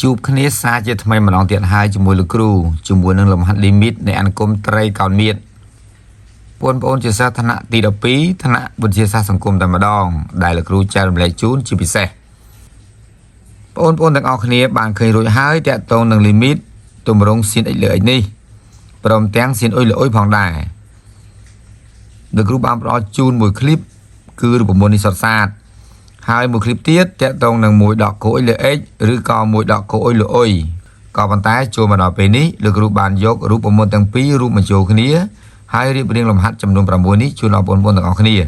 จูบคณิตศาสตร์จะทำไมมันลองเตียนหายจมูกลูกครูจมูกนึงลมหัดลิมิตในอันกลมไตรเก่าเมียดปนปนจะสาธนะตีดปีธนะบุญเชียสาสังคมแต่มาดองได้ลูกครูจะรำเลยจูนจิพิเศษปนต่างออกคณิตบางเคยรู้หายแต่ตรงหนึ่งลิมิตตัวมรงสินไอเหลือนี่ปรมแตงสินโอ้ยเหลือโอ้ยพองได้ลูกครูบางรอจูนมวยคลิปคือรูปมวลนิสสาสhai một clip tiết chạy tông nâng mùi đọc của ôi lợi rư co mùi đọc của ôi lỗi có bàn tay chùa mà đọc về ní lực rụp bàn dốc rụp bộ môn tăng phí rụp mà chùa khá nia hai riêng riêng làm hát chầm đồn bằng mùi ní chùa lọc bốn tầng khá nia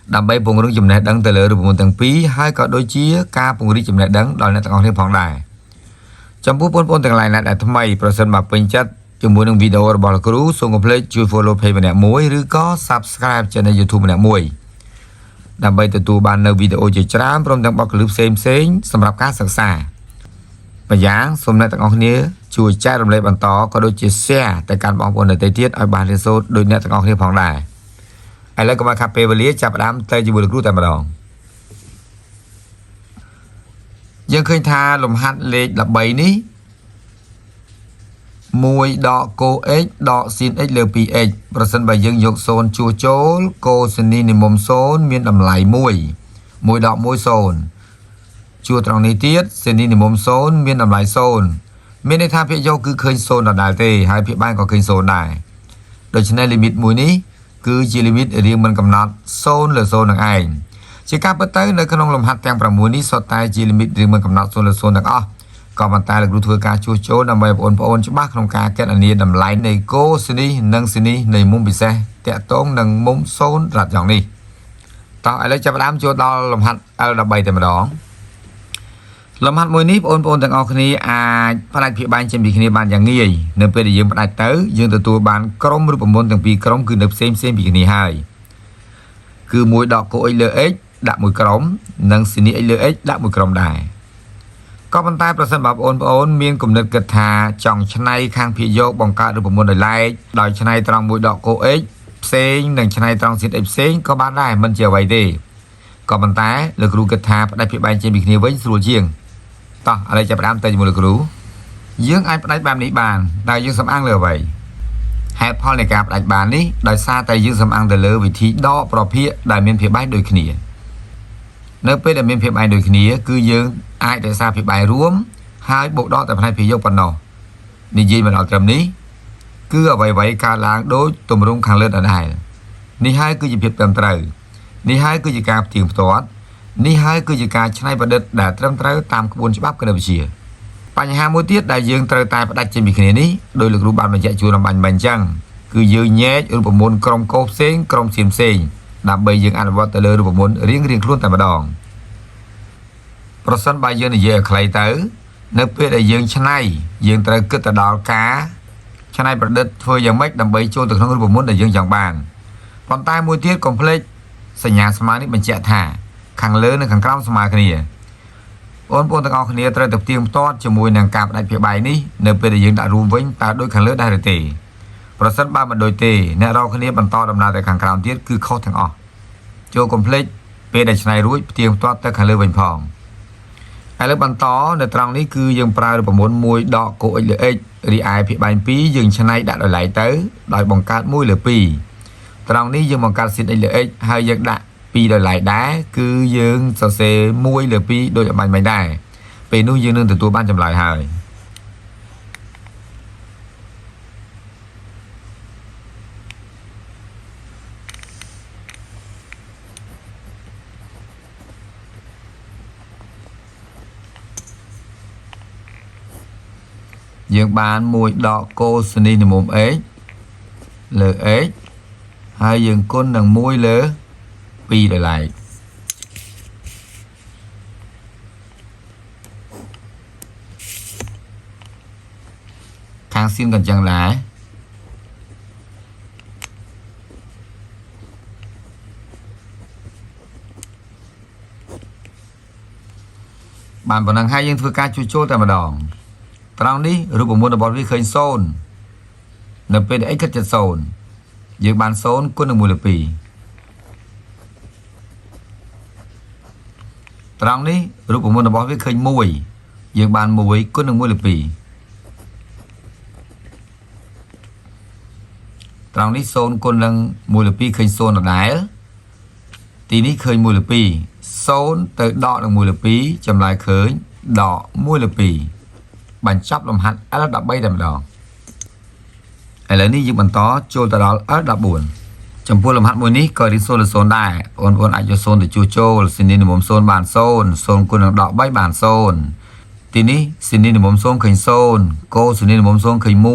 đàm bay bùng rung chùm này đăng tờ lỡ rụp bộ môn tăng phí hai có đôi chia ca bùng rung chùm này đăng đòi này tầng thêm phóng đài trong bốn tầng lại là thầm mày person mà bình chất chùm mùi nâng video bỏ là cửu xuống ngọc lấy chui follow page nè muối rư có subscribe cho nên YouTube nè muối đam bay từ tu ban nơi video chỉ trám trong đang bọc clip xemสำหรับการศึกษาปัญญาสมในต่างอนี้ช่วยแจ้งรำเลยบรรทอก็โดยเชี่ยแต่การบางคนในเตทีเอาบานเรโซโดยในต่างอนี้ผ่องได้ไอ้แล้วก็มาขับเปเวลีจับดำเตยจีบุรุษแต่มาดองยังเคยทาลมหัดเล็กดับใบนี้มวยดอกโกเอ็กดอกซินเอ็กเลปีเอ็กประสันใบยังยกโซนชัวโจลโกสนีในมุมโซนมีดำไหลมวยดอกมวยโซนชัวตรงนี้เทียดสนีในมุมโซนมีดำไหลโซนมีในท่าเพียโยคือเคยโซนดอกได้เตะหายเพียบ้านก็เคยโซนได้โดยเฉพาะลิมิตมวยนี้คือจีลิมิตเรียงมันกำหนดโซนหรือโซนต่างไอจะการเปิดเตยในขนมลมหัดแตงประมวยนี้สดตายจีลิมิตเรียงมันกำหนดโซนหรือโซนต่างก็บรรทายหลักรู้ทั่วการชัวโจนำไปปนฉบับของการแก้อันนี้ดำไหลในโกสนีนังสนีในมุมพิเศษแต่ต้องนังมุมโซนรัดอย่างนี้ต่ออะไรจะไปดามชัวดอลมหัดเอาดับใบแต่มาดองลมหัดมวยนี้ปนต่างออกนี้พนักพิบาลเช่นบีคณีบานอย่างนี้เนื้อเป็นยืมพนักเต๋อยืมตัวบานกรมรูปมนต่างปีกรมคือเนื้อเซมบีคณีให้คือมวยดอกโกเอเลเอ็กดับมวยกรมนังสนีเอเลเอ็กดับมวยกรมได้ก็บรรทายประสานแบบโอนมีนกลุ่มเด็กกระทาจ่องชนัยข้างพิโยกบังการหรือประมวลโดยไล่โดยชนัยตรองมวยดอกโกเอ็กเซงหนึ่งชนัยตรองสิทธิ์เอฟเซงก็บ้านได้มันเจียวไว้ดีก็บรรทายหรือกรูกระทาได้พิบาลเจมิกนี้ไว้ส่วนเชียงต่ออะไรจะประดามเตยมวยกรูยื่งไอ้ได้แบบนี้บานได้ยื่งสำอังเลยไว้แฮปพอในการได้บานนี้ได้ซาแต่ยื่งสำอังแต่เลยวิธีดอปลอเพียได้เมียนพิบาลโดยขณีเนื้อเป็นเมียนพิบาลโดยขณีคือยื่งไอ้แต่ซาพิบาลรวมหายบกดอแต่ภายในพิโยกปนนอนี่ยีมันออกจำนี้คือเอาไว้การล้างโดยตุ่มรุ่งขังเลือดอะไรนี่ให้คือจะผิดเติมเตยนี่ให้คือจะการเตียงตัวนี่ให้คือจะการใช้ประเด็นแต่เติมเตยตามกระบวนฉบับกันโดยเฉียปัญหาโมติสได้ยืงเตยตายประดับเจมิคเนนี้โดยหลักรูปแบบมันจะชูนำบันจังคือยืงแย่รูปมนกรมโกเซงกรมเสียมเซงดับใบยืงอันวัตเตอร์รูปมนเรียงคลุ้นแต่มาดองประสันใบยืงในเยอะใครเต๋อเนื้อเป็ดยืงชนัยยืงเต๋อเกิดแต่ดอกกาชนัยประเด็นเฟยยังไม่ดับใบโจนถึงทั้งรูปมนแต่ยืงอย่างบางตอนใต้มวยเทียดคอมเพล็กซ์สัญญาสมานิมันเจ้าท่าขังเลื้อนขังกล้ามสมาคณีปนต่างออกคณีเต๋อตบเตียงต้อนจมูกนางกาบได้เพียบใบนี้เนื้อเป็ดยืงได้รวมไว้ตาโดยขังเลื้อได้หรือเตะประสันบ้ามันโดยเตะเนื้อเราคณีบรรทอดำนาแต่ขังกล้ามเทียดคือเข้าทางออกโจคอมเพล็กซ์เป็ดได้ชนัยรู้เตียงต้อนแต่ขังเลื้อเป็นพองไอ้เรื่องบรรทอในตรังนี้คือยังปลายประมวลมวยดอกโกเอ็กรีไอพิบาลปียังชนัยได้ไหลเต๋อได้บังการมวยเหลือปีตรังนี้ยังบังการสิทธิ์เอ็กให้ยังได้ปีโดยไหลได้คือยังเสมวยเหลือปีโดยมันไม่ได้เป็นนู้ยังนึงถึงตัวบ้านจำลายหายยังบานมวยดอกโกสนีในมุมเอ็กเหลือเอ็กให้ยังก้นหนังมวยเหลือปีโดยไหลทางสิ้นกันจังหลายบานปนังให้ยังถือการช่วยโจ้แต่มาดองตอนนี้รูปมวลบอลวิเคยโซนเนื้อเป็นไอ้ขัดจัดโซนยืมบานโซนก้นหนึ่งมูลปีตอนนี้รูปมวลบอลวิเคยมวย យើងបាន1គុណនឹង1លើ2ត្រង់នេះ0គុណនឹង1លើ2ឃើញ0ដដែលទីនេះឃើញ1លើ2 0ទៅដកនឹង1លើ2ចម្លើយឃើញដក1លើ2បញ្ចប់លំហាត់ L13 តែម្ដងឥឡូវនេះយើងបន្តចូលទៅដល់ L14 ចំពោះលំហាត់មួយនេះក៏រៀន0លើ0ដែរបងប្អូនអាចយក0ទៅជួសចូលស៊ីនីនិមម0បាន0 0គុណនឹងដក3បាន0ទីនេះស៊ីនីនិមម0ឃើញ0កូស៊ីនីនិមម0ឃើញ1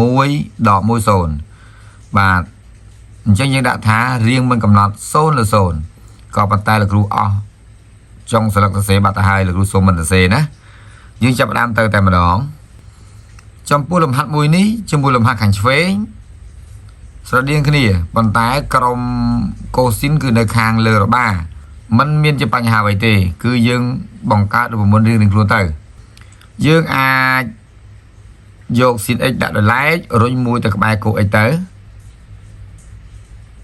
1ដក1 0បាទអញ្ចឹងយើងដាក់ថារៀងមិនកំណត់0លើ0ក៏ប៉ុន្តែលោកគ្រូអស់ចុងស្លឹកសរសេរបាត់ទៅហើយលោកគ្រូសូមមិនសរសេរណាយើងចាប់ផ្ដើមទៅតែម្ដងចំពោះលំហាត់មួយនេះជាមួយលំហាត់ខាងឆ្វេងស្រដៀងគ្នាប៉ុន្តែក្រុមកូស៊ីនគឺនៅខាងលើរបាมันមានជាបញ្ហាអ្វីទេគឺយើងបង្កើតរូបមន្តរៀងៗខ្លួនទៅយើងអាចយកស៊ីន x ដាក់ដោយឡែករុញមួយទៅក្បែរកូ x ទៅ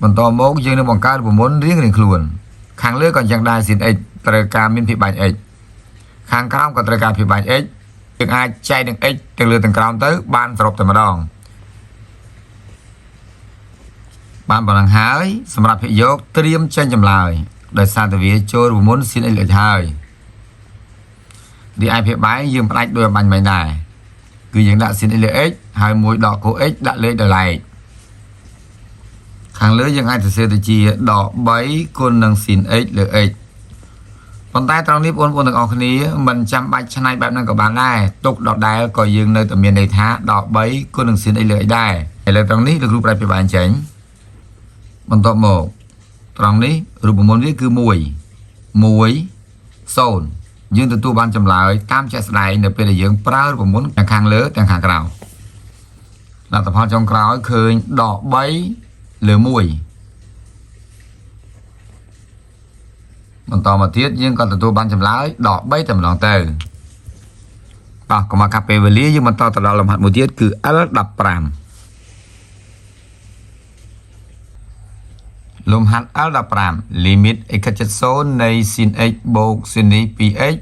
បន្តមកយើងនឹងបង្កើតរូបមន្តរៀងៗខ្លួនខាងលើក៏យ៉ាងដែរស៊ីន x ត្រូវការមានភាពបាញ់ x ខាងក្រោមក៏ត្រូវការភាពបាញ់ x យើងអាចចែកនឹង x ទាំងលើទាំងក្រោមទៅបានសរុបតែម្ដងបានប៉ុណ្ណឹងហើយសម្រាប់ភាគយកត្រៀមចេញចម្លើយដោយសារតែវាចូលរូបមន្តស៊ីន x លេខហើយរីឯភាគបែងយើងផ្ដាច់ដោយបាញ់មិញដែរគឺយើងដាក់ស៊ីន x លេខ x ហើយមួយដកកូ x ដាក់លេខដោយឡែកខាងលើយើងអាចសរសេរទៅជាដក3គុណនឹងស៊ីន x លើ x ប៉ុន្តែត្រង់នេះបងប្អូនទាំងអស់គ្នាមិនចាំបាច់ឆ្នៃបែបហ្នឹងក៏បានដែរទុកដដែលក៏យើងនៅតែមានន័យថាដក3គុណនឹងស៊ីន x លើ x ដែរឥឡូវត្រង់នេះលោកគ្រូប្រែពីបែងចេញបន្តមកត្រង់នេះរូបមន្តវាគឺ1 0យើងទទួលបានចម្លើយតាមជាក់ស្ដែងនៅពេលដែលយើងប្រើរូបមន្តទាំងខាងលើទាំងខាងក្រោមលទ្ធផលចុងក្រោយឃើញដក3លើ1បន្តមកទៀតយើងក៏ទទួលបានចម្លើយដក3តែម្ដងទៅបាទកុំឲ្យកាត់ពេលវេលាយើងបន្តទៅដល់លំហាត់មួយទៀតគឺ L15 លំហាត់ L15 limit x ជិត0នៃsin x បូក sin 2x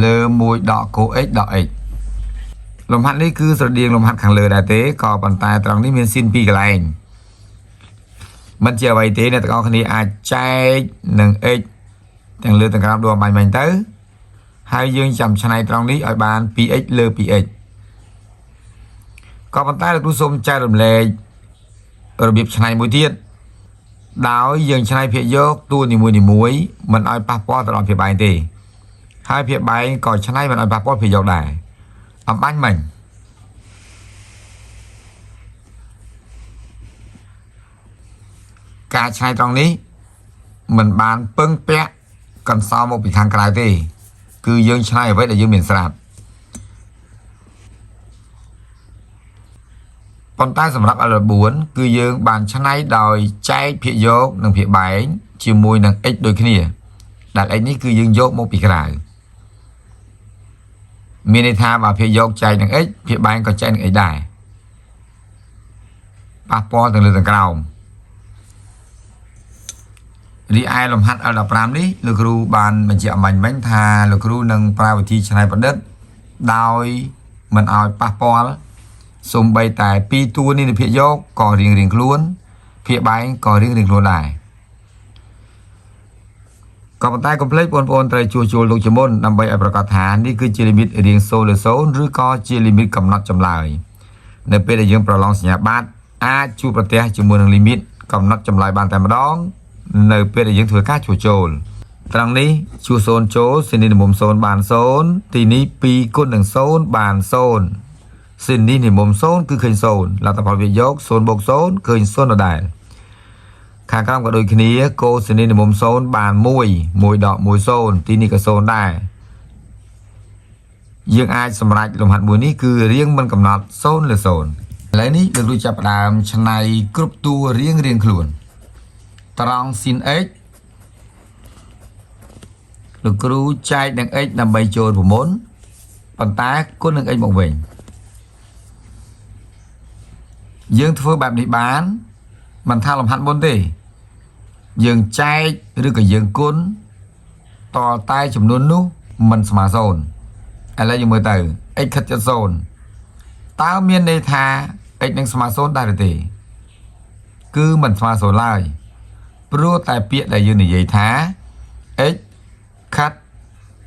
លើ1ដកកូ x ដក x លំហាត់នេះគឺស្រដៀងលំហាត់ខាងលើដែរទេក៏ប៉ុន្តែត្រង់នេះមាន sin 2កន្លែងមិនជាអ្វីទេអ្នកទាំងអស់គ្នាអាចចែកនឹង x ទាំងលើទាំងក្រោមដូចបាញ់មិញទៅហើយយើងចាំឆ្នៃត្រង់នេះឲ្យបាន 2x លើ 2x ក៏ប៉ុន្តែលោកគ្រូសូមចែករំលែករបៀបឆ្នៃមួយទៀតដោយយើងឆ្នៃភាគយកតួនីមួយៗមិនឲ្យប៉ះពាល់ទៅដល់ភាគបែងទេហើយភាគបែងក៏ឆ្នៃមិនឲ្យប៉ះពាល់ភាគយកដែរអំបញ្ញមិញការឆ្នៃត្រង់នេះមិនបានពឹងពាក់កន្សោមមកពីខាងក្រៅទេគឺយើងឆ្នៃអ្វីដែលយើងមានស្រាប់ប៉ុន្តែសម្រាប់ L14 គឺយើងបានឆ្នៃដោយចែកភាគយកនិងភាគបែងជាមួយនឹង x ដូចគ្នាដែល x នេះគឺយើងយកមកពីក្រៅមានន័យថាបើភាគយកចែកនឹង x ភាគបែងក៏ចែកនឹង x ដែរប៉ះពាល់ទាំងលើទាំងក្រោមរីឯលំហាត់ L15 នេះលោកគ្រូបានបញ្ជាក់អំបញ្ញមិញថាលោកគ្រូនឹងប្រើវិធីច្នៃប្រឌិតដោយមិនឲ្យប៉ះពាល់សូម្បីតែ2តួនេះនៅភាគយកក៏រៀងខ្លួនភាគបែងក៏រៀងខ្លួនដែរក៏ប៉ុន្តែកុំភ្លេចបងប្អូនត្រូវជួសជុលលោកជាមុនដើម្បីឲ្យប្រកាសថានេះគឺជាលីមីតរៀង0លើ0ឬក៏ជាលីមីតកំណត់ចម្លើយនៅពេលដែលយើងប្រឡងសញ្ញាបត្រអាចជួបប្រទះជាមួយនឹងលីមីតកំណត់ចម្លើយបានតែម្ដងនៅពេលដែលយើងធ្វើការជួសជុលត្រង់នេះជួស0ចូលស៊ីនីនិមម0បាន0ទីនេះ2គុណនឹង0បាន0ស៊ីនីនិមម0គឺឃើញ0លទ្ធផលវាយក0បូក0ឃើញ0ដដែលខាងក្រោមក៏ដូចគ្នាកូស៊ីនីនិមម0បាន1ដក1 0ទីនេះក៏0ដែរយើងអាចសម្រេចលំហាត់មួយនេះគឺរៀងមិនកំណត់0លើ0ឥឡូវនេះលោកគ្រូចាប់ផ្ដើមឆ្នៃគ្រប់តួរៀងខ្លួនត្រង់ sin x លោកគ្រូចែកនឹង x ដើម្បីចូលប្រមុនប៉ុន្តែគុណនឹង x មកវិញយើងធ្វើបែបនេះបានមិនថាលំហាត់មុនទេយើងចែកឬក៏យើងគុណតតែចំនួននោះមិនស្មើ0 ឥឡូវយើងមើលទៅ x ខិតជិត0តើមានន័យថា x នឹងស្មើ0ដែរឬទេគឺមិនស្មើ0ឡើយព្រោះតែពាក្យដែលយើងនិយាយថា x ខិត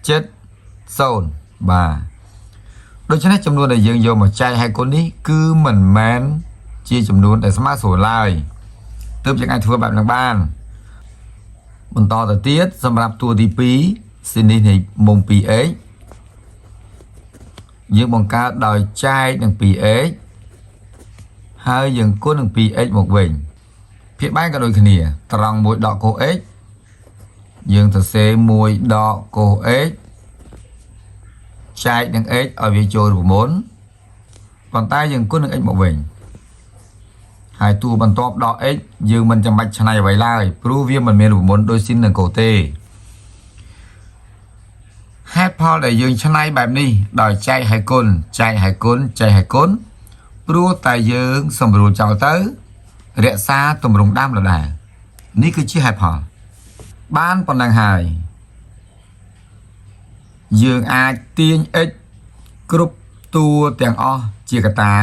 ជិត0បាទដូច្នេះចំនួនដែលយើងយកមកចែកឲ្យគុណនេះគឺមិនមែនជាចំនួនដែលស្មើ0ឡើយទើបយើងអាចធ្វើបែបនេះបានបន្តទៅទៀតសម្រាប់តួទី2ស៊ីននេះនៃមុំ 2x យើងបង្កើតដោយចែកនឹង 2x ហើយយើងគុណនឹង 2x មកវិញភាគបែរក៏ដូចគ្នាត្រង់1ដកកូស x យើងសរសេរ1ដកកូស x ចែកនឹង x ឲ្យវាចូលរួមមុនប៉ុន្តែយើងគុណនឹង x មកវិញហើយតួបន្ទាប់ដក x យើងមិនចាំបាច់ឆ្នៃអ្វីឡើយព្រោះវាមិនមានរួមមុនដូចស៊ីននិងកូសទេហេតុផលដែលយើងឆ្នៃបែបនេះដោយចែកឲ្យគុណចែកឲ្យគុណចែកឲ្យគុណព្រោះតែយើងសម្រួលចោលទៅរក្សាទម្រង់ដើមដដែលនេះគឺជាហេតុផលបានប៉ុណ្ណឹងហើយយើងអាចទាញ x គ្រប់តួទាំងអស់ជាកតា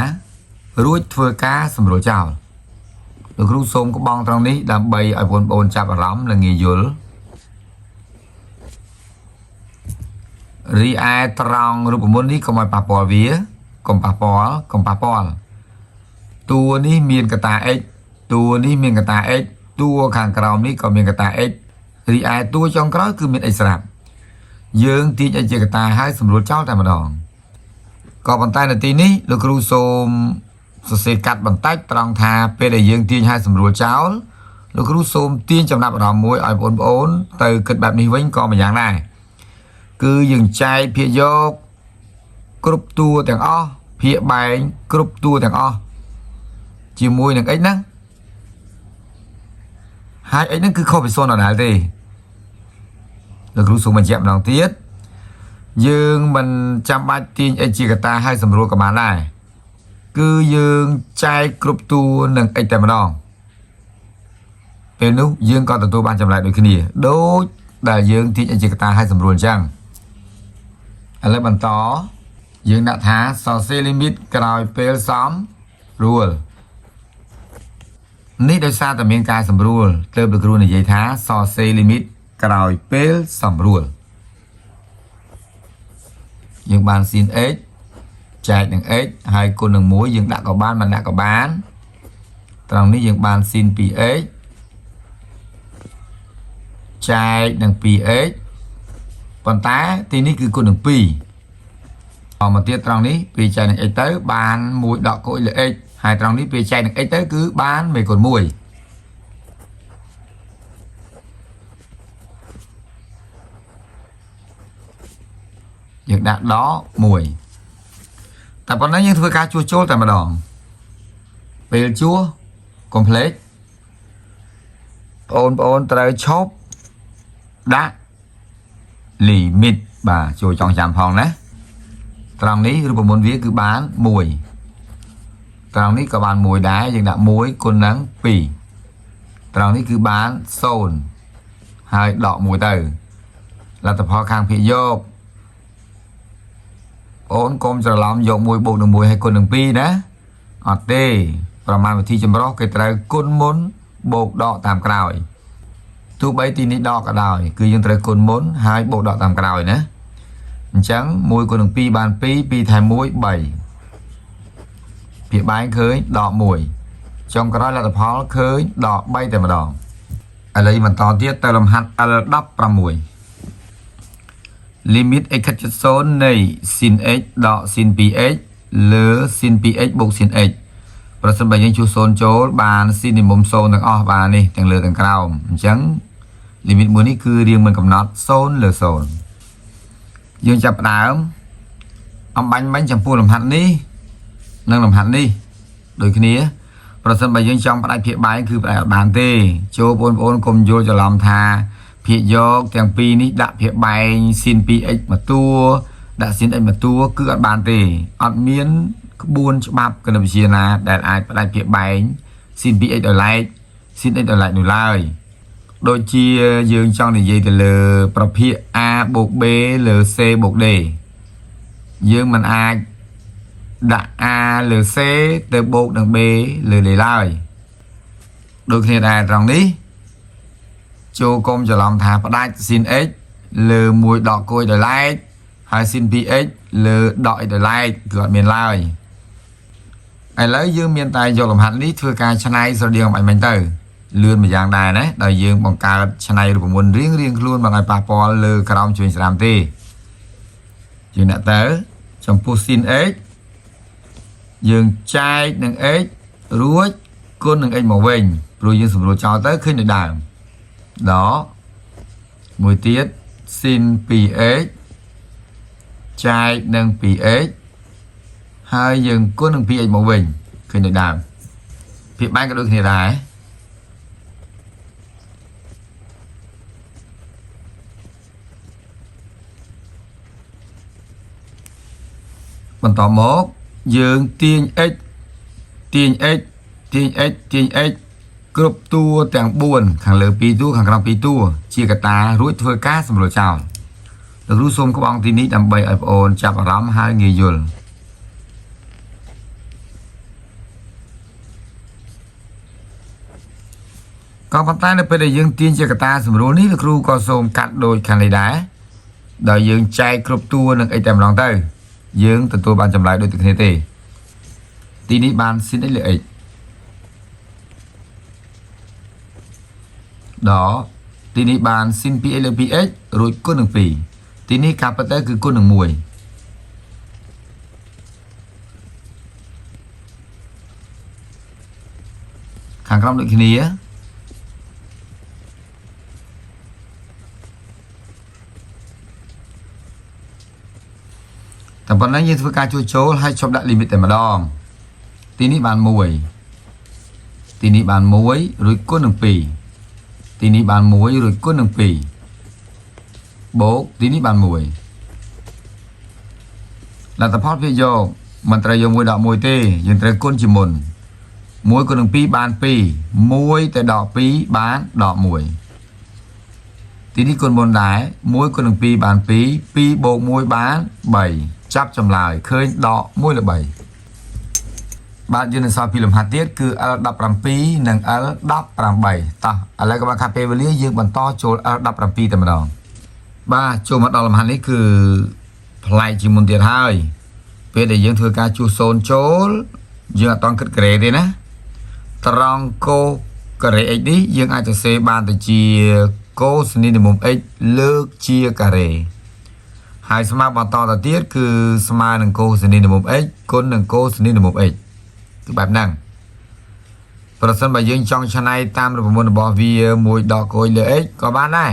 រួចធ្វើការសម្រួលចោលលោកគ្រូសូមក្បង់ត្រង់នេះដើម្បីឲ្យបងប្អូនចាប់អារម្មណ៍និងងាយយល់រីឯត្រង់រូបមន្តនេះកុំឲ្យប៉ះពាល់វាកុំប៉ះពាល់តួនេះមានកតា x តួនេះមានកតា x តួខាងក្រោមនេះក៏មានកតា x រីឯតួចុងក្រោយគឺមាន x ស្រាប់យើងទាញ x ជាកតាហើយសម្រួលចោលតែម្ដងក៏ប៉ុន្តែនៅទីនេះលោកគ្រូសូមសរសេរកាត់បន្តិចត្រង់ថាពេលដែលយើងទាញហើយសម្រួលចោលលោកគ្រូសូមទាញចំណាប់អារម្មណ៍មួយឲ្យបងប្អូនទៅគិតបែបនេះវិញក៏ម្យ៉ាងដែរគឺយើងចែកភាគយកគ្រប់តួទាំងអស់ភាគបែងគ្រប់តួទាំងអស់ជាមួយនឹង x ហ្នឹងហើយ x ហ្នឹងគឺខុសពី0ដដែលទេលោកគ្រូសូមបញ្ជាក់ម្ដងទៀតយើងមិនចាំបាច់ទាញ x ជាកតាឲ្យសម្រួលក៏បានដែរគឺយើងចែកគ្រប់តួនឹង x តែម្ដងពេលនោះយើងក៏ទទួលបានចម្លែកដូចគ្នាដូចដែលយើងទាញ x ជាកតាឲ្យសម្រួលអញ្ចឹងឥឡូវបន្តយើងដាក់ថាសរសេរ limit ក្រោយពេលសមរួលនេះដោយសារតែមានការសម្រួលទើបលោកគ្រូនិយាយថាសរសេរ limit ក្រោយពេលសម្រួលយើងបាន sin x ចែកនឹង x ហើយគុណនឹង1យើងដាក់ក៏បានមិនដាក់ក៏បានត្រង់នេះយើងបាន sin 2x ចែកនឹង 2x ប៉ុន្តែទីនេះគឺគុណនឹង2អមកទៀតត្រង់នេះពេលចែកនឹង x ទៅបាន1ដកកូស x លើ x ហើយត្រង់នេះពេលចែកនឹង x ទៅគឺបានមេគុណ1យើងដាក់ដក1តែប៉ុណ្ណឹងយើងធ្វើការជួសជុលតែម្ដងពេលជួស complete បងប្អូនត្រូវឈប់ដាក់ limit បាទចូលចងចាំផងណាត្រង់នេះរូបមន្តវាគឺបាន1ត្រង់នេះក៏បាន1ដែរយើងដាក់1គុណនឹង2ត្រង់នេះគឺបាន0ហើយដក1ទៅលទ្ធផលខាងភាគយកអូនកុំច្រឡំយក1បូកនឹង1ហើយគុណនឹង2ណាអត់ទេប្រមាណវិធីចម្រុះគេត្រូវគុណមុនបូកដកតាមក្រោយទោះបីទីនេះដកក៏ដោយគឺយើងត្រូវគុណមុនហើយបូកដកតាមក្រោយណាអញ្ចឹង1គុណនឹង2បាន2 2ថែម1 3ភាគបែងឃើញដក1ចុងក្រោយលទ្ធផលឃើញដក3តែម្ដងឥឡូវបន្តទៀតទៅលំហាត់ L16 limit x ខិតជិត0នៃ sin x ដក sin 2x លើ sin 2x បូក sin x ប្រសិនបើយើងជួស0ចូលបាន sin នៃមុំ0ទាំងអស់បាននេះទាំងលើទាំងក្រោមអញ្ចឹង limit មួយនេះគឺរៀងមិនកំណត់0លើ0យើងចាប់ផ្ដើមអំបញ្ញមិញចំពោះលំហាត់នេះនិងលំហាត់នេះដូចគ្នាប្រសិនបើយើងចង់ផ្ដាច់ភាគបែងគឺផ្ដាច់អត់បានទេចូលបងប្អូនកុំយល់ច្រឡំថាភាគយកទាំងពីរនេះដាក់ភាគបែង sin 2x មួយតួដាក់ sin x មួយតួគឺអត់បានទេអត់មានក្បួនច្បាប់គណិតវិទ្យាណាដែលអាចផ្ដាច់ភាគបែង sin 2x ដោយឡែក sin x ដោយឡែកនោះឡើយដូចជាយើងចង់និយាយទៅលើប្រភេទ a បូក b លើ c បូក d dương mình ai đã A lừa C từ bột đằng B lừa để lại đôi khi này rằng đi cho công cho lòng thả phát đại xin x lừa mùi đỏ côi để lại hay xin px lừa đọi để lại gọi miền lại ai lấy dương miền tài cho làm hẳn lý thưa ca chân này rồi điều mạnh từ lươn mà dạng đài đấy đại dương bằng ca chân này được muốn riêng luôn bằng ai papo lừa cào chuyện làm ti chuyện đã tới trong pusin x dương trai nâng x ruột con nâng x màu vinh rồi dương sủng rồi cho tới khi được đàm đó mùi tiết xin px trai nâng px hai dương con nâng px màu vinh khi được đàm việc bán cái đôi khi này bằng tỏ mốt dương tiên x group tua tàng buồn khẳng lỡ pi tua khẳng lòng pi tua chia cả ta rút phơi cá xong rồi chào được rút xôm các bóng tin ít đầm bầy ập ồn chạp ở rắm hai người dùl còn phần tay là bây giờ dương tiên chia cả ta xong rồi ní được ru co xôm cắt đôi khẳng lấy đá đợi dương trai group tua nâng ấy tèm lòng tay dương từ tôi bàn chậm lại đôi từ thế tì tí ní bàn xin ấy lợi đó tí ní bàn xin PLPX rồi con đường phỉ tí ní cặp tới cứ con đường mùi hàng long được khi ní áแต่วันนั้นยังធ្វើការជួសជុលឲ្យឈប់ដាក់ limit តែម្ដងទីនេះបាន1ទីនេះបាន1រួចគុណនឹង2ទីនេះបាន1រួចគុណនឹង2បូកទីនេះបាន1លទ្ធផលវាយកមិនត្រូវយក1ដក1ទេយើងត្រូវគុណជាមុន1គុណនឹង2បាន2 1ទៅដក2បានដក1ទីនេះគុណមុនដែរ1គុណនឹង2បាន2 2បូក1បាន3ចាប់ចម្លើយឃើញដក1លើ3បាទយើងនឹងសល់ពីលំហាត់ទៀតគឺ L17 និង L18 តោះឥឡូវក៏បានខាត់ពេលវេលាយើងបន្តចូល L17 តែម្ដងបាទចូលមកដល់លំហាត់នេះគឺប្លែកជាងមុនទៀតហើយពេលដែលយើងធ្វើការជួសសូនចូលយើងអត់តគិតការ៉េទេណាត្រង់កូការ៉េ x នេះយើងអាចសរសេរបានទៅជាកូសនីនិមុំ x លើកជាការ៉េហើយស្មើបន្តទៅទៀតគឺស្មើនឹងកូសនីនិមុំ x គុណនឹងកូសនីនិមុំ x គឺបែបហ្នឹងប្រសិនបើយើងចង់ឆ្នៃតាមរូបមន្តរបស់វាមួយដកកុយលើ x ក៏បានដែរ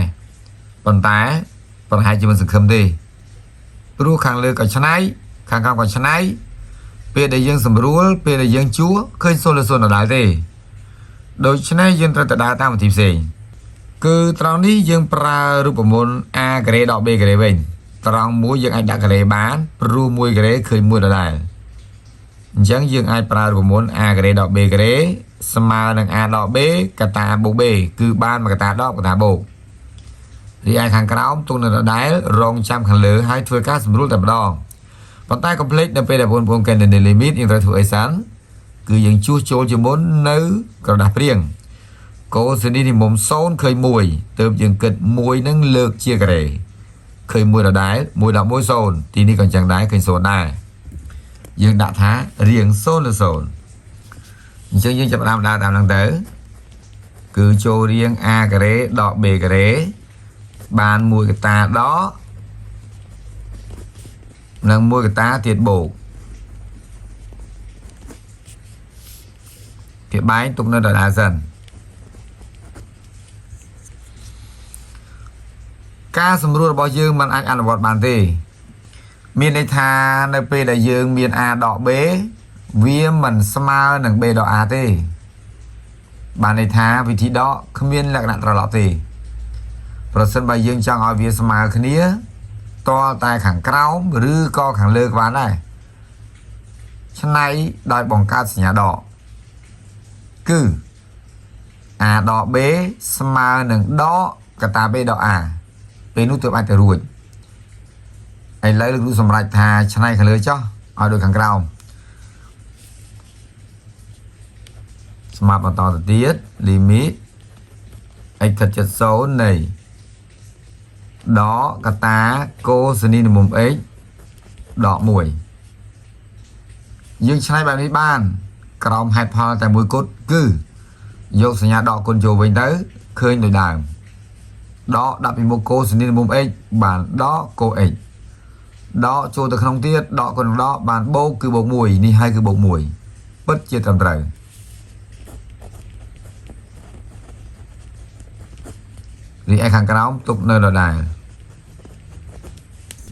ប៉ុន្តែប្រហែលជាមិនសង្ឃឹមទេព្រោះខាងលើក៏ឆ្នៃខាងក្រោមក៏ឆ្នៃពេលដែលយើងសម្រួលពេលដែលយើងជួឃើញសូនលើសូនដដែលទេដូច្នេះយើងត្រូវទៅដើរតាមវិធីផ្សេងគឺត្រង់នេះយើងប្រើរូបមន្ត a ការ៉េដក b ការ៉េវិញត្រង់មួយយើងអាចដាក់ការ៉េបានព្រោះមួយការ៉េឃើញមួយដដែលអញ្ចឹងយើងអាចប្រើរូបមន្ត a ការ៉េដក b ការ៉េស្មើនឹង a ដក b កតាបូក b គឺបានមួយកតាដកកតាបូករីឯខាងក្រោមទុកនៅដដែលរងចាំខាងលើហើយធ្វើការសម្រួលតែម្ដងប៉ុន្តែ complete នៅពេលដែលបងប្អូនកេននៅ limit យើងត្រូវធ្វើអីសិនគឺយើងជួសជុលជាមុននៅក្រដាសព្រៀងកូសនីនិមុំ0ឃើញ1ទើបយើងគិត1នឹងលើកជាការ៉េឃើញ1ដដែល1ដល់1 0ទីនេះក៏អញ្ចឹងដែរឃើញ0ដែរយើងដាក់ថារៀង0លើ0អញ្ចឹងយើងចាប់ផ្ដើមដើរតាមហ្នឹងទៅគឺចូលរៀង a ការ៉េដក b ការ៉េបានមួយកតាដកនិងមួយកតាទៀតបូកគេបែងទុកនៅដដែលសិនការសម្រួលរបស់យើងមិនអាចអនុវត្តបានទេមានន័យថានៅពេលដែលយើងមាន a ដក b វាមិនស្មើនឹង b ដក a ទេបានន័យថាវិធីដកគ្មានលក្ខណៈត្រឡប់ទេប្រសិនបើយើងចង់ឲ្យវាស្មើគ្នាតលតែខាងក្រោមឬក៏ខាងលើក៏បានដែរឆ្នៃដោយបង្កើតសញ្ញាដកគឺ a ដក b ស្មើនឹងដកកតា b ដក a ពេលនោះទើបអាចទៅរួច ឥឡូវលោកគ្រូសម្រេចថាឆ្នៃខាងលើចុះឲ្យដូចខាងក្រោមស្មាប់បន្តទៅទៀត limit x គិតចិត្ត0នៃដកកតាកូសនីនិមម x ដក1យើងឆ្នៃបែបនេះបានក្រោមហេតុផលតែមួយគត់គឺយកសញ្ញាដកគុណចូលវិញទៅឃើញដូចដើមដកដាក់ពីមុខកូសនីនិមម x បានដកកូ x ដកចូលទៅក្នុងទៀតដកគុណដកបានបូកគឺបូក1នេះហើយគឺបូក1ពិតជាត្រឹមត្រូវរីឯខាងក្រោមទុកនៅដដែល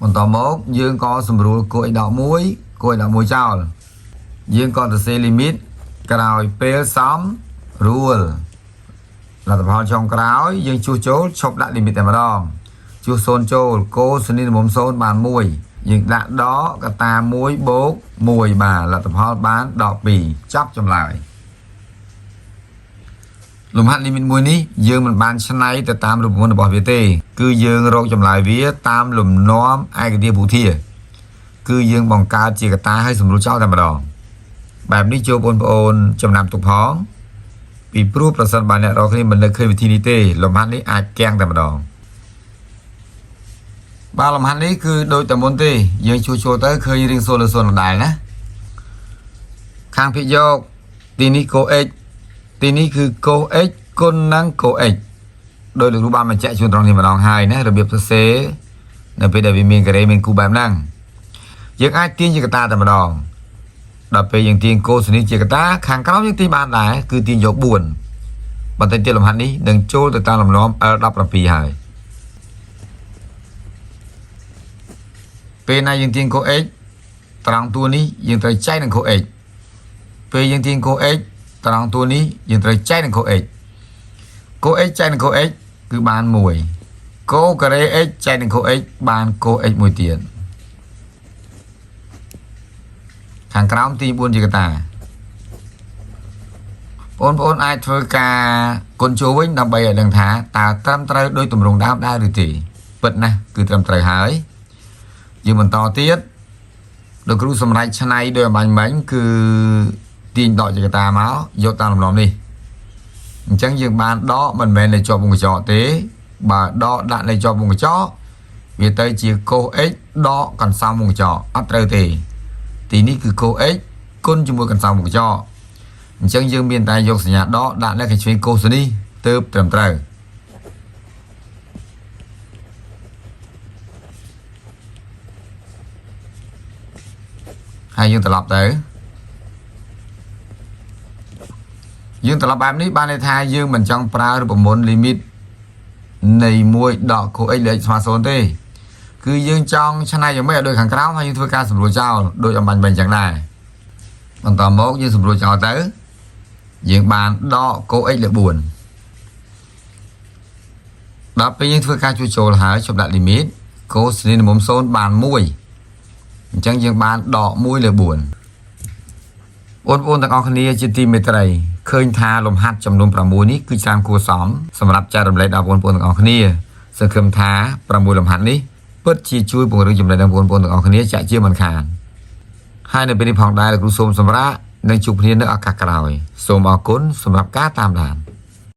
បន្តមកយើងក៏សម្រួលគោ x ដក1គោ x ដក1ចោលយើងក៏ទៅសេ limit ក្រោយពេលសម rule លទ្ធផលចុងក្រោយយើងជួសចូលឈប់ដាក់ limit តែម្ដងជួស0ចូលកូសនីនិមម0បាន1យើងដាក់ដកកតា1បូក1បាទលទ្ធផលបានដក2ចាប់ចម្លើយលំហាត់ limit មួយនេះយើងមិនបានឆ្នៃទៅតាមរូបមន្តរបស់វាទេគឺយើងរកចម្លើយវាតាមលំនាំឯកទេសពុធាគឺយើងបង្កើតជាកតាឲ្យសម្រួលចោលតែម្ដងបែបនេះចូលបងប្អូនចំណាំទុកផងពីព្រោះប្រសិនបើអ្នករកគ្នាមិននឹកឃើញវិធីនេះទេលំហាត់នេះអាចគាំងតែម្ដងបាទលំហាត់នេះគឺដូចតែមុនទេយើងជួសជុលទៅឃើញរៀងសូនលើសូនដដែលណាខាងភាគយកទីនេះកូ x ទីនេះគឺកូ x គុណនឹងកូ x ដោយលោកគ្រូបានបញ្ជាក់ជូនត្រង់នេះម្ដងហើយណារបៀបសរសេរនៅពេលដែលវាមានការ៉េមានគូបែបហ្នឹងយើងអាចទាញជាកតាតែម្ដងដល់ពេលយើងទាញកូសនីជាកតាខាងក្រោមយើងទាញបានដែរគឺទាញយក4បន្តិចទៀតលំហាត់នេះនឹងចូលទៅតាមលំនាំ L17 ហើយពេលណាយើងទាញកូ x ត្រង់តួនេះយើងត្រូវចែកនឹងកូ x ពេលយើងទាញកូ x ត្រង់តួនេះយើងត្រូវចែកនឹងកូ x កូ x ចែកនឹងកូ x គឺបាន1កូការ៉េ x ចែកនឹងកូ x បានកូ x មួយទៀតខាងក្រោមទី4ជាកតាបងប្អូនអាចធ្វើការគុណចូលវិញដើម្បីឲ្យដឹងថាតើត្រឹមត្រូវដោយទម្រង់ដើមដែរឬទេពិតណាស់គឺត្រឹមត្រូវហើយយើងបន្តទៀតលោកគ្រូសម្រេចឆ្នៃដោយអំបញ្ញមិញគឺទាញដកជាកតាមកយកតាមលំនាំនេះអញ្ចឹងយើងបានដកមិនមែននៅជាប់វងកញ្ចក់ទេបើដកដាក់នៅជាប់វងកញ្ចក់វាទៅជាកូ x ដកកន្សោមវងកញ្ចក់អត់ត្រូវទេទីនេះគឺកូ x គុណជាមួយកន្សោមវងកញ្ចក់អញ្ចឹងយើងមានតែយកសញ្ញាដកដាក់នៅខាងឆ្វេងកូសនេះទើបត្រឹមត្រូវហើយយើងត្រឡប់ទៅយើងត្រឡប់បែបនេះបានន័យថាយើងមិនចង់ប្រើរូបមន្ត limit នៃ1ដកកូ x លើ x ស្មើ0ទេគឺយើងចង់ឆ្នៃយ៉ាងម៉េចឲ្យដូចខាងក្រោមហើយយើងធ្វើការសម្រួលចោលដូចអំបញ្ញមិញអញ្ចឹងដែរបន្តមកយើងសម្រួលចោលទៅយើងបានដកកូ x លើ4ដល់ពេលយើងធ្វើការជួសជុលហើយជប់ដាក់ limit កូសនីនិមម0បាន1អញ្ចឹងយើងបានដក1លើ4បងប្អូនទាំងអស់គ្នាជាទីមេត្រីឃើញថាលំហាត់ចំនួន6នេះគឺច្រើនគួរសមសម្រាប់ចែករំលែកដល់បងប្អូនទាំងអស់គ្នាសង្ឃឹមថា6លំហាត់នេះពិតជាជួយពង្រឹងចំណេះដឹងបងប្អូនទាំងអស់គ្នាចាក់ជាមិនខានហើយនៅពេលនេះផងដែរលោកគ្រូសូមសម្រាប់និងជួបគ្នានៅឱកាសក្រោយសូមអរគុណសម្រាប់ការតាមដាន